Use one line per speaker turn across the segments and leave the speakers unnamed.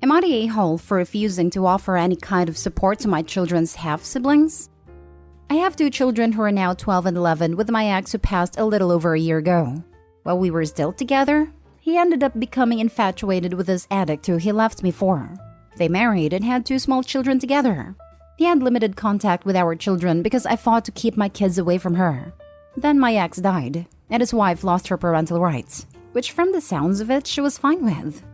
Am I the a-hole for refusing to offer any kind of support to my children's half-siblings? I have 2 children who are now 12 and 11 with my ex who passed a little over a year ago. While we were still together, he ended up becoming infatuated with this addict who he left me for. They married and had 2 small children together. He had limited contact with our children because I fought to keep my kids away from her. Then my ex died, and his wife lost her parental rights, which from the sounds of it, she was fine with.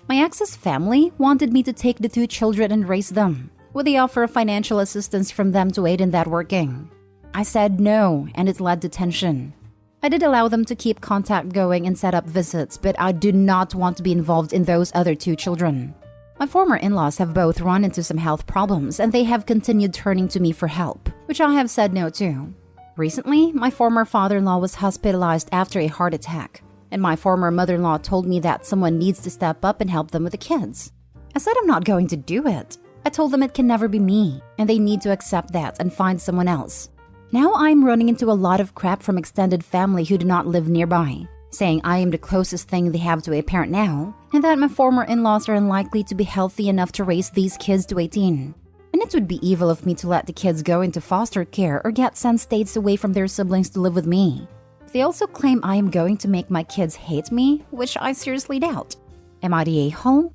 My ex's family wanted me to take the 2 children and raise them, with the offer of financial assistance from them to aid in that working. I said no, and it led to tension. I did allow them to keep contact going and set up visits, but I do not want to be involved in those other 2 children. My former in-laws have both run into some health problems, and they have continued turning to me for help, which I have said no to. Recently, my former father-in-law was hospitalized after a heart attack, and my former mother-in-law told me that someone needs to step up and help them with the kids. I said I'm not going to do it. I told them it can never be me, and they need to accept that and find someone else. Now I'm running into a lot of crap from extended family who do not live nearby, saying I am the closest thing they have to a parent now, and that my former in-laws are unlikely to be healthy enough to raise these kids to 18. And it would be evil of me to let the kids go into foster care or get sent states away from their siblings to live with me. They also claim I am going to make my kids hate me, which I seriously doubt. Am I the a-hole?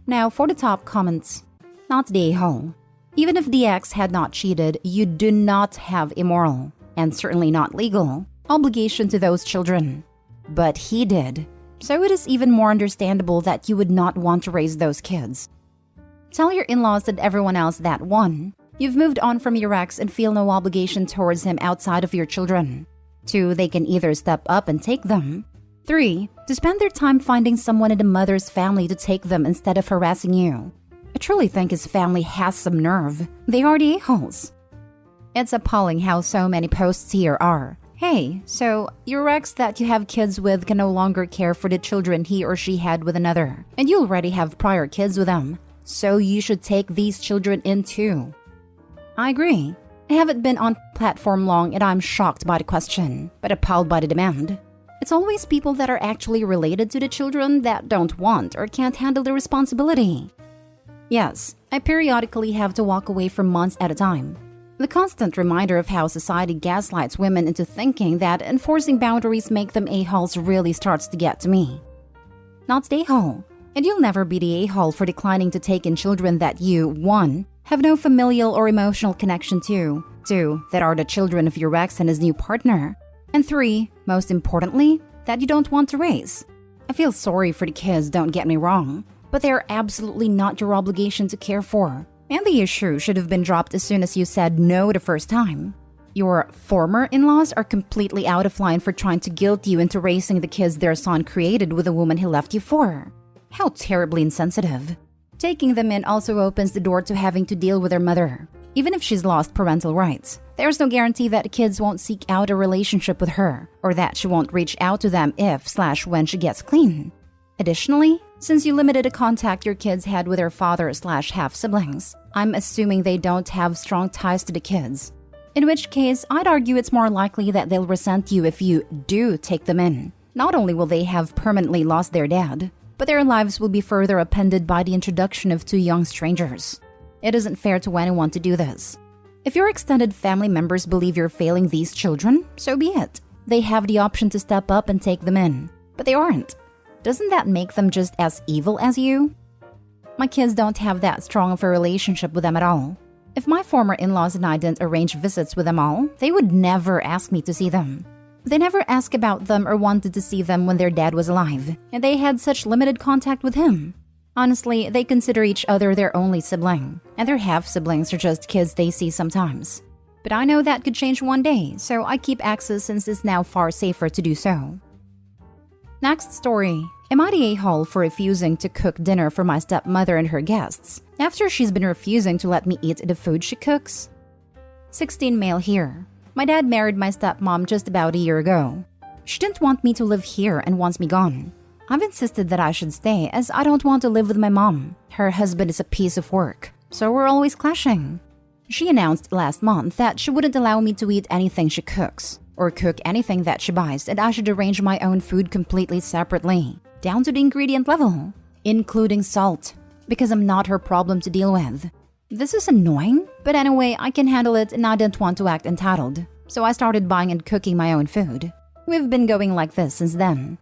Now for the top comments. Not the a-hole. Even if the ex had not cheated, you do not have a moral, and certainly not legal, obligation to those children. But he did. So it is even more understandable that you would not want to raise those kids. Tell your in-laws and everyone else that 1. You've moved on from your ex and feel no obligation towards him outside of your children. 2. They can either step up and take them. 3. To spend their time finding someone in the mother's family to take them instead of harassing you. I truly think his family has some nerve. They are the a-holes. It's appalling how so many posts here are. Hey, so your ex that you have kids with can no longer care for the children he or she had with another, and you already have prior kids with them. So you should take these children in too. I agree. I haven't been on platform long and I'm shocked by the question, but appalled by the demand. It's always people that are actually related to the children that don't want or can't handle the responsibility. Yes, I periodically have to walk away for months at a time. The constant reminder of how society gaslights women into thinking that enforcing boundaries make them a-holes really starts to get to me. Not the a-hole. And you'll never be the a-hole for declining to take in children that you, 1, have no familial or emotional connection to, 2, that are the children of your ex and his new partner, and 3, most importantly, that you don't want to raise. I feel sorry for the kids, don't get me wrong, but they are absolutely not your obligation to care for, and the issue should have been dropped as soon as you said no the first time. Your former in-laws are completely out of line for trying to guilt you into raising the kids their son created with the woman he left you for. How terribly insensitive. Taking them in also opens the door to having to deal with their mother. Even if she's lost parental rights, there's no guarantee that the kids won't seek out a relationship with her, or that she won't reach out to them if/when she gets clean. Additionally, since you limited the contact your kids had with their father/half-siblings, I'm assuming they don't have strong ties to the kids. In which case, I'd argue it's more likely that they'll resent you if you do take them in. Not only will they have permanently lost their dad, but their lives will be further upended by the introduction of 2 young strangers. It isn't fair to anyone to do this. If your extended family members believe you're failing these children, so be it. They have the option to step up and take them in, but they aren't. Doesn't that make them just as evil as you? My kids don't have that strong of a relationship with them at all. If my former in-laws and I didn't arrange visits with them all, they would never ask me to see them. They never asked about them or wanted to see them when their dad was alive, and they had such limited contact with him. Honestly, they consider each other their only sibling, and their half-siblings are just kids they see sometimes. But I know that could change one day, so I keep access since it's now far safer to do so. Next story. Am I the a-hole for refusing to cook dinner for my stepmother and her guests after she's been refusing to let me eat the food she cooks? 16 male here. My dad married my stepmom just about a year ago. She didn't want me to live here and wants me gone. I've insisted that I should stay as I don't want to live with my mom. Her husband is a piece of work, so we're always clashing. She announced last month that she wouldn't allow me to eat anything she cooks or cook anything that she buys, and I should arrange my own food completely separately, down to the ingredient level, including salt, because I'm not her problem to deal with. This is annoying, but anyway, I can handle it and I didn't want to act entitled. So I started buying and cooking my own food. We've been going like this since then.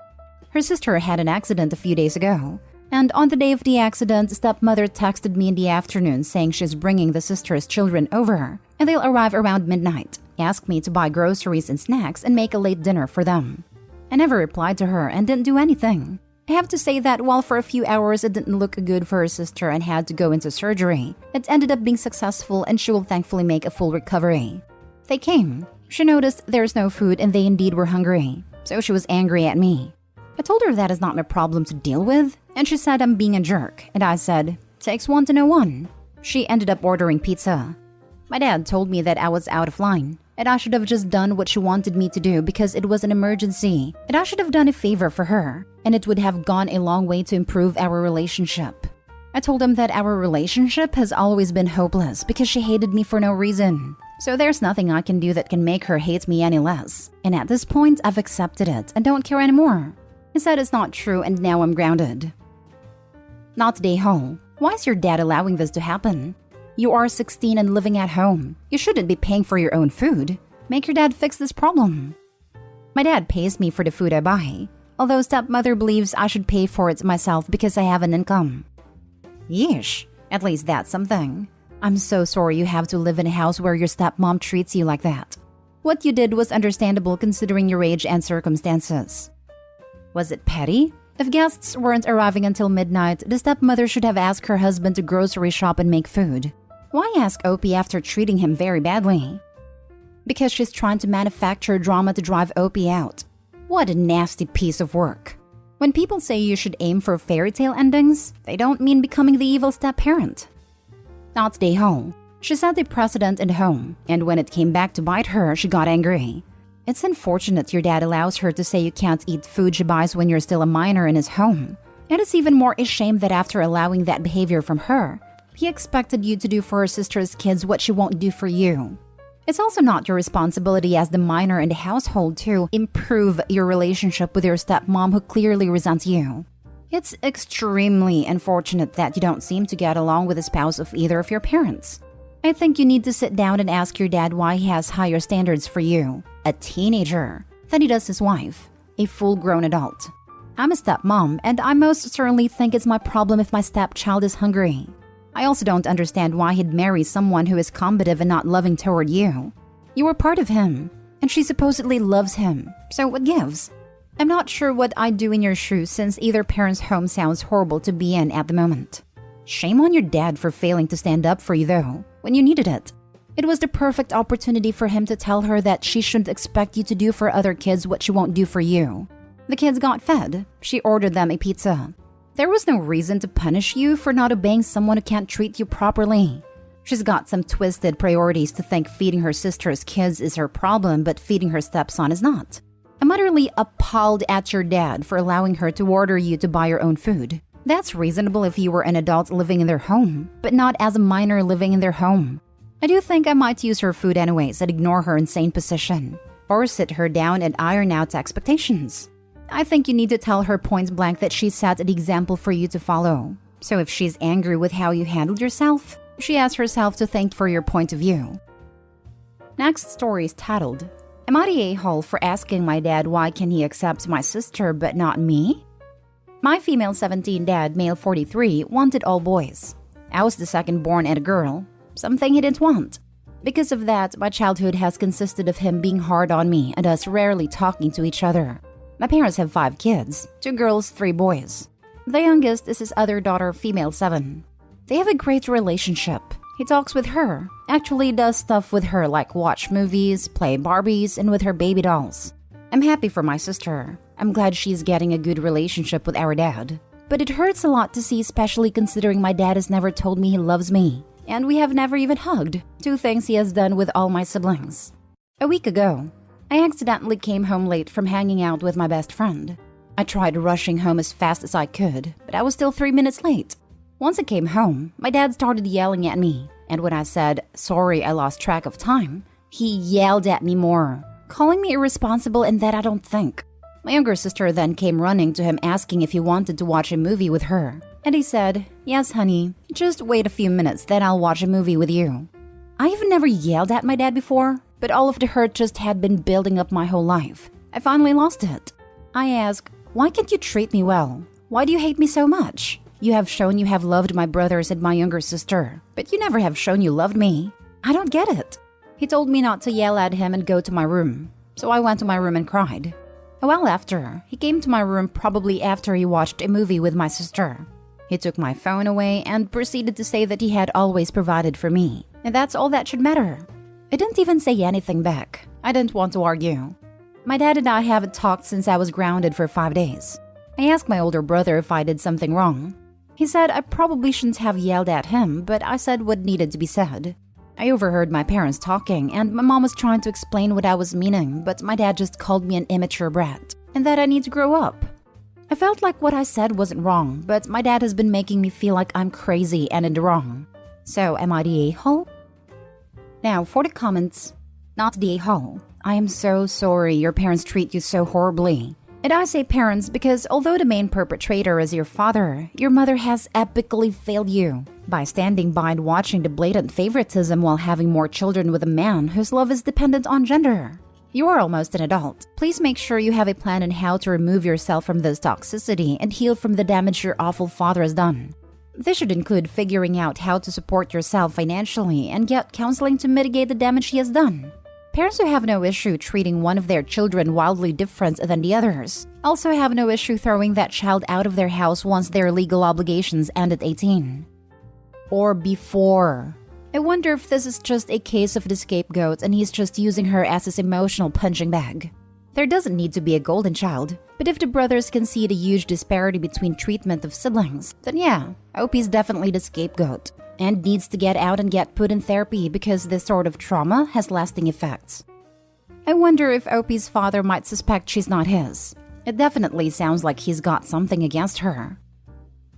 Her sister had an accident a few days ago. And on the day of the accident, stepmother texted me in the afternoon saying she's bringing the sister's children over and they'll arrive around midnight. Asked me to buy groceries and snacks and make a late dinner for them. I never replied to her and didn't do anything. I have to say that while for a few hours it didn't look good for her sister and had to go into surgery, it ended up being successful and she will thankfully make a full recovery. They came. She noticed there's no food and they indeed were hungry, so she was angry at me. I told her that is not my problem to deal with, and she said I'm being a jerk, and I said, takes one to know one. She ended up ordering pizza. My dad told me that I was out of line, and I should have just done what she wanted me to do because it was an emergency, and I should have done a favor for her, and it would have gone a long way to improve our relationship. I told him that our relationship has always been hopeless because she hated me for no reason. So there's nothing I can do that can make her hate me any less, and at this point I've accepted it and don't care anymore. He said it's not true and now I'm grounded. Not day home. Why is your dad allowing this to happen? You are 16 and living at home. You shouldn't be paying for your own food. Make your dad fix this problem. My dad pays me for the food I buy, although stepmother believes I should pay for it myself because I have an income. Yeesh, at least that's something. I'm so sorry you have to live in a house where your stepmom treats you like that. What you did was understandable considering your age and circumstances. Was it petty? If guests weren't arriving until midnight, the stepmother should have asked her husband to grocery shop and make food. Why ask Opie after treating him very badly? Because she's trying to manufacture drama to drive Opie out. What a nasty piece of work. When people say you should aim for fairy tale endings, they don't mean becoming the evil step-parent. Not stay home. She set the precedent in home, and when it came back to bite her, she got angry. It's unfortunate your dad allows her to say you can't eat food she buys when you're still a minor in his home. And it's even more a shame that after allowing that behavior from her, he expected you to do for her sister's kids what she won't do for you. It's also not your responsibility as the minor in the household to improve your relationship with your stepmom who clearly resents you. It's extremely unfortunate that you don't seem to get along with the spouse of either of your parents. I think you need to sit down and ask your dad why he has higher standards for you, a teenager, than he does his wife, a full-grown adult. I'm a stepmom, and I most certainly think it's my problem if my stepchild is hungry. I also don't understand why he'd marry someone who is combative and not loving toward you. You were part of him, and she supposedly loves him, so what gives? I'm not sure what I'd do in your shoes since either parent's home sounds horrible to be in at the moment. Shame on your dad for failing to stand up for you though, when you needed it. It was the perfect opportunity for him to tell her that she shouldn't expect you to do for other kids what she won't do for you. The kids got fed. She ordered them a pizza. There was no reason to punish you for not obeying someone who can't treat you properly. She's got some twisted priorities to think feeding her sister's kids is her problem, but feeding her stepson is not. I'm utterly appalled at your dad for allowing her to order you to buy your own food. That's reasonable if you were an adult living in their home, but not as a minor living in their home. I do think I might use her food anyways and ignore her insane position, or sit her down and iron out expectations. I think you need to tell her point blank that she set an example for you to follow. So if she's angry with how you handled yourself, she asks herself to thank for your point of view. Next story is titled, Am I the a-hole for asking my dad why can he accept my sister but not me? My female 17 dad, male 43, wanted all boys. I was the second born and a girl, something he didn't want. Because of that, my childhood has consisted of him being hard on me and us rarely talking to each other. My parents have 5 kids, 2 girls, 3 boys. The youngest is his other daughter, female 7. They have a great relationship. He talks with her, actually does stuff with her like watch movies, play Barbies, and with her baby dolls. I'm happy for my sister. I'm glad she's getting a good relationship with our dad. But it hurts a lot to see, especially considering my dad has never told me he loves me. And we have never even hugged, 2 things he has done with all my siblings. A week ago, I accidentally came home late from hanging out with my best friend. I tried rushing home as fast as I could, but I was still 3 minutes late. Once I came home, my dad started yelling at me, and when I said, sorry, I lost track of time, he yelled at me more, calling me irresponsible and that I don't think. My younger sister then came running to him asking if he wanted to watch a movie with her. And he said, "Yes, honey, just wait a few minutes, then I'll watch a movie with you." I've never yelled at my dad before, but all of the hurt just had been building up my whole life. I finally lost it. I asked, "Why can't you treat me well? Why do you hate me so much? You have shown you have loved my brothers and my younger sister, but you never have shown you loved me. I don't get it." He told me not to yell at him and go to my room. So I went to my room and cried. A while after, he came to my room probably after he watched a movie with my sister. He took my phone away and proceeded to say that he had always provided for me, and that's all that should matter. I didn't even say anything back. I didn't want to argue. My dad and I haven't talked since I was grounded for 5 days. I asked my older brother if I did something wrong. He said I probably shouldn't have yelled at him, but I said what needed to be said. I overheard my parents talking, and my mom was trying to explain what I was meaning, but my dad just called me an immature brat, and that I need to grow up. I felt like what I said wasn't wrong, but my dad has been making me feel like I'm crazy and in the wrong. So am I the a-hole? Now for the comments. Not the a-hole. I am so sorry your parents treat you so horribly. And I say parents because although the main perpetrator is your father, your mother has epically failed you by standing by and watching the blatant favoritism while having more children with a man whose love is dependent on gender. You are almost an adult. Please make sure you have a plan on how to remove yourself from this toxicity and heal from the damage your awful father has done. This should include figuring out how to support yourself financially and get counseling to mitigate the damage he has done. Parents who have no issue treating one of their children wildly different than the others also have no issue throwing that child out of their house once their legal obligations end at 18. Or before. I wonder if this is just a case of the scapegoat and he's just using her as his emotional punching bag. There doesn't need to be a golden child, but if the brothers can see the huge disparity between treatment of siblings, then yeah, Opie's definitely the scapegoat and needs to get out and get put in therapy because this sort of trauma has lasting effects. I wonder if Opie's father might suspect she's not his. It definitely sounds like he's got something against her.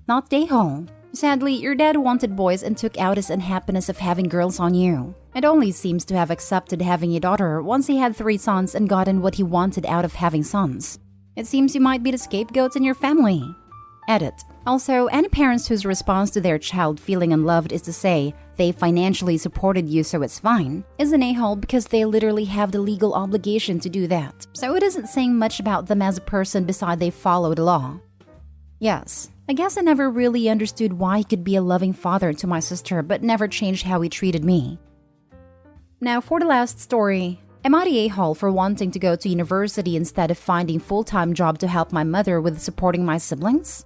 Not Dayhole. Sadly, your dad wanted boys and took out his unhappiness of having girls on you. It only seems to have accepted having a daughter once he had 3 sons and gotten what he wanted out of having sons. It seems you might be the scapegoats in your family. Edit. Also, any parents whose response to their child feeling unloved is to say they financially supported you so it's fine is an a-hole because they literally have the legal obligation to do that. So it isn't saying much about them as a person beside they follow the law. Yes, I guess I never really understood why he could be a loving father to my sister but never changed how he treated me. Now for the last story. Am I the a-hole for wanting to go to university instead of finding full-time job to help my mother with supporting my siblings?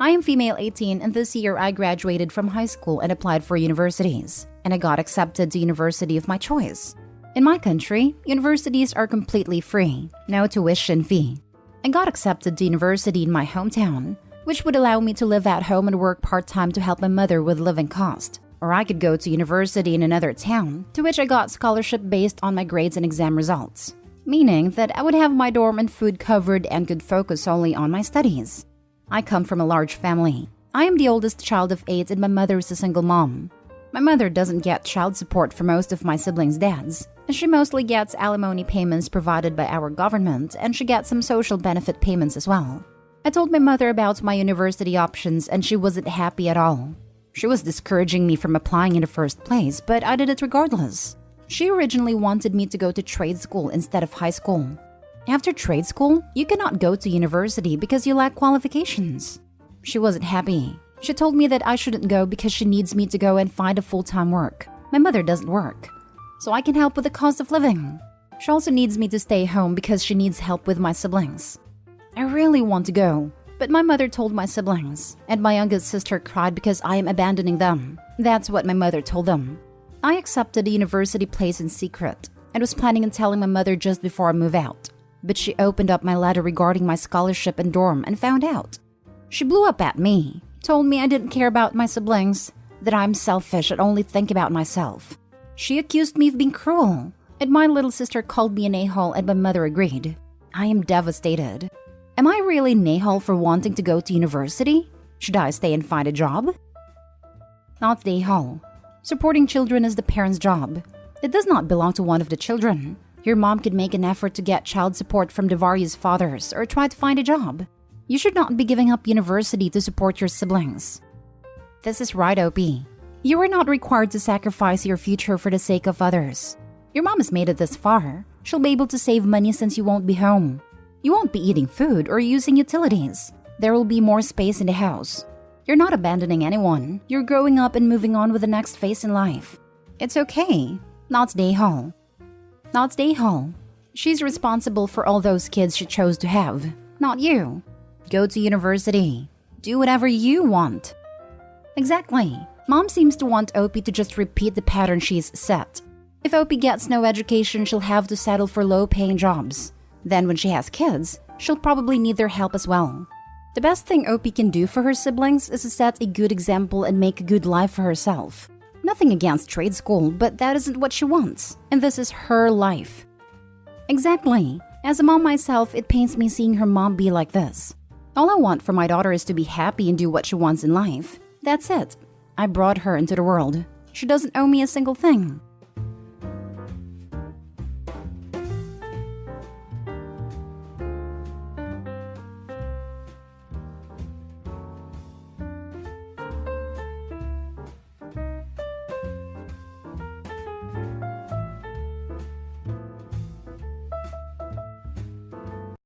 I am female 18 and this year I graduated from high school and applied for universities, and I got accepted to university of my choice. In my country, universities are completely free, no tuition fee. I got accepted to university in my hometown, which would allow me to live at home and work part-time to help my mother with living cost. Or I could go to university in another town, to which I got scholarship based on my grades and exam results, meaning that I would have my dorm and food covered and could focus only on my studies. I come from a large family. I am the oldest child of 8 and my mother is a single mom. My mother doesn't get child support for most of my siblings' dads, and she mostly gets alimony payments provided by our government, and she gets some social benefit payments as well. I told my mother about my university options and she wasn't happy at all. She was discouraging me from applying in the first place, but I did it regardless. She originally wanted me to go to trade school instead of high school. After trade school, you cannot go to university because you lack qualifications. She wasn't happy. She told me that I shouldn't go because she needs me to go and find a full-time work. My mother doesn't work, so I can help with the cost of living. She also needs me to stay home because she needs help with my siblings. I really want to go, but my mother told my siblings, and my youngest sister cried because I am abandoning them. That's what my mother told them. I accepted a university place in secret and was planning on telling my mother just before I move out. But she opened up my letter regarding my scholarship and dorm and found out. She blew up at me, told me I didn't care about my siblings, that I'm selfish and only think about myself. She accused me of being cruel, and my little sister called me an a-hole and my mother agreed. I am devastated. Am I really an a-hole for wanting to go to university? Should I stay and find a job? Not the a-hole. Supporting children is the parent's job. It does not belong to one of the children. Your mom could make an effort to get child support from the various fathers or try to find a job. You should not be giving up university to support your siblings. This is right, OP. You are not required to sacrifice your future for the sake of others. Your mom has made it this far. She'll be able to save money since you won't be home. You won't be eating food or using utilities. There will be more space in the house. You're not abandoning anyone. You're growing up and moving on with the next phase in life. It's okay. Not stay home. Not stay home. She's responsible for all those kids she chose to have, not you. Go to university. Do whatever you want. Exactly. Mom seems to want Opie to just repeat the pattern she's set. If Opie gets no education, she'll have to settle for low-paying jobs. Then when she has kids, she'll probably need their help as well. The best thing Opie can do for her siblings is to set a good example and make a good life for herself. Nothing against trade school, but that isn't what she wants, and this is her life. Exactly. As a mom myself, it pains me seeing her mom be like this. All I want for my daughter is to be happy and do what she wants in life. That's it. I brought her into the world. She doesn't owe me a single thing.